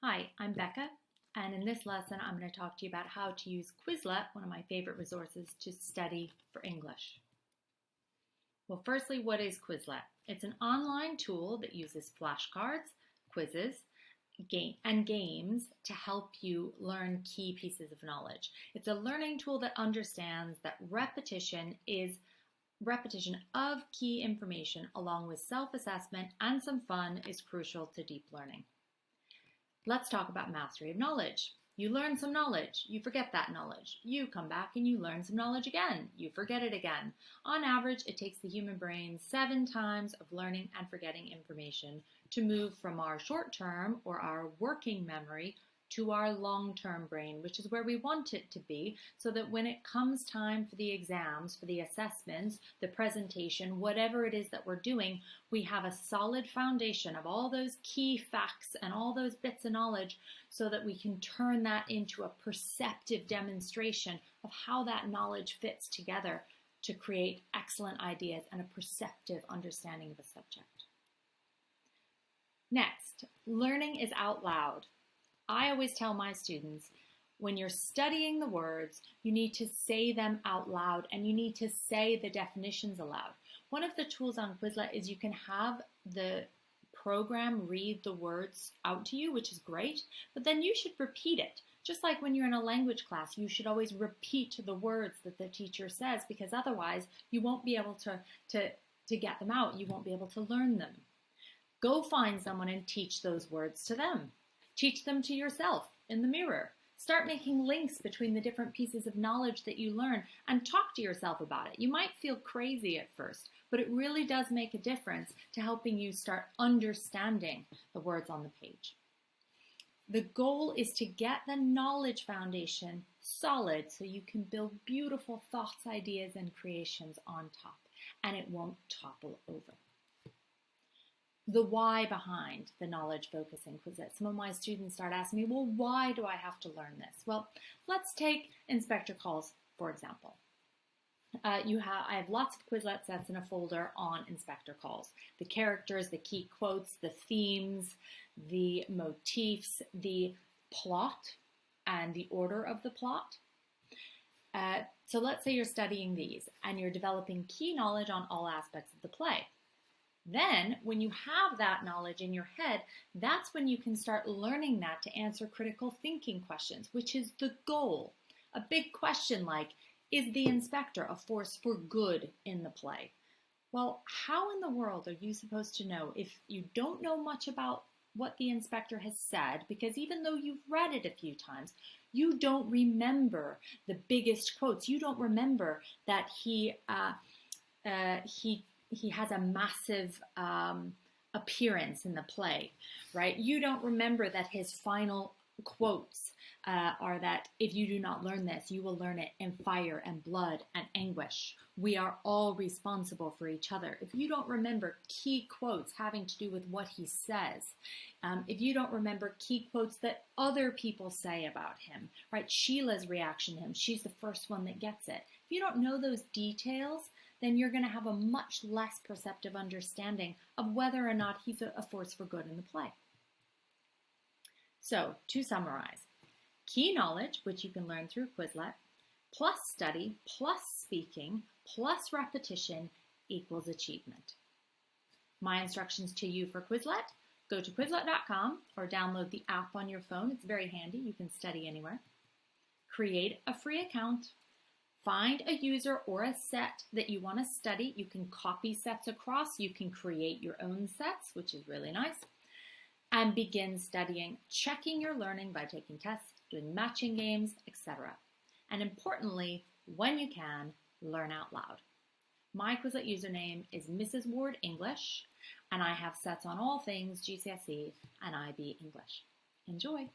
Hi, I'm Becca, and in this lesson I'm going to talk to you about how to use Quizlet, one of my favorite resources, to study for English. Well, firstly, what is Quizlet? It's an online tool that uses flashcards, quizzes, and games to help you learn key pieces of knowledge. It's a learning tool that understands that repetition of key information along with self-assessment and some fun is crucial to deep learning. Let's talk about mastery of knowledge. You learn some knowledge, you forget that knowledge. You come back and you learn some knowledge again, you forget it again. On average, it takes the human brain 7 times of learning and forgetting information to move from our short-term or our working memory to our long-term brain, which is where we want it to be, so that when it comes time for the exams, for the assessments, the presentation, whatever it is that we're doing, we have a solid foundation of all those key facts and all those bits of knowledge so that we can turn that into a perceptive demonstration of how that knowledge fits together to create excellent ideas and a perceptive understanding of a subject. Next, learning is out loud. I always tell my students, when you're studying the words, you need to say them out loud and you need to say the definitions aloud. One of the tools on Quizlet is you can have the program read the words out to you, which is great, but then you should repeat it. Just like when you're in a language class, you should always repeat the words that the teacher says, because otherwise you won't be able to get them out. You won't be able to learn them. Go find someone and teach those words to them. Teach them to yourself in the mirror. Start making links between the different pieces of knowledge that you learn and talk to yourself about it. You might feel crazy at first, but it really does make a difference to helping you start understanding the words on the page. The goal is to get the knowledge foundation solid so you can build beautiful thoughts, ideas, and creations on top, and it won't topple over. The why behind the knowledge focusing Quizlet. Some of my students start asking me, well, why do I have to learn this? Well, let's take inspector calls, for example. I have lots of Quizlet sets in a folder on inspector calls. The characters, the key quotes, the themes, the motifs, the plot, and the order of the plot. So let's say you're studying these and you're developing key knowledge on all aspects of the play. Then, when you have that knowledge in your head, that's when you can start learning that to answer critical thinking questions, which is the goal. A big question like, is the inspector a force for good in the play? Well, how in the world are you supposed to know if you don't know much about what the inspector has said? Because even though you've read it a few times, you don't remember the biggest quotes. You don't remember that he has a massive appearance in the play, right? You don't remember that his final quotes are that if you do not learn this, you will learn it in fire and blood and anguish. We are all responsible for each other. If you don't remember key quotes having to do with what he says, if you don't remember key quotes that other people say about him, right? Sheila's reaction to him, she's the first one that gets it. If you don't know those details, then you're going to have a much less perceptive understanding of whether or not he's a force for good in the play. So, to summarize, key knowledge, which you can learn through Quizlet, plus study, plus speaking, plus repetition equals achievement. My instructions to you for Quizlet: go to Quizlet.com or download the app on your phone. It's very handy. You can study anywhere. Create a free account. Find a user or a set that you want to study. You can copy sets across. You can create your own sets, which is really nice. And begin studying, checking your learning by taking tests, doing matching games, etc. And importantly, when you can, learn out loud. My Quizlet username is Mrs. Ward English, and I have sets on all things GCSE and IB English. Enjoy!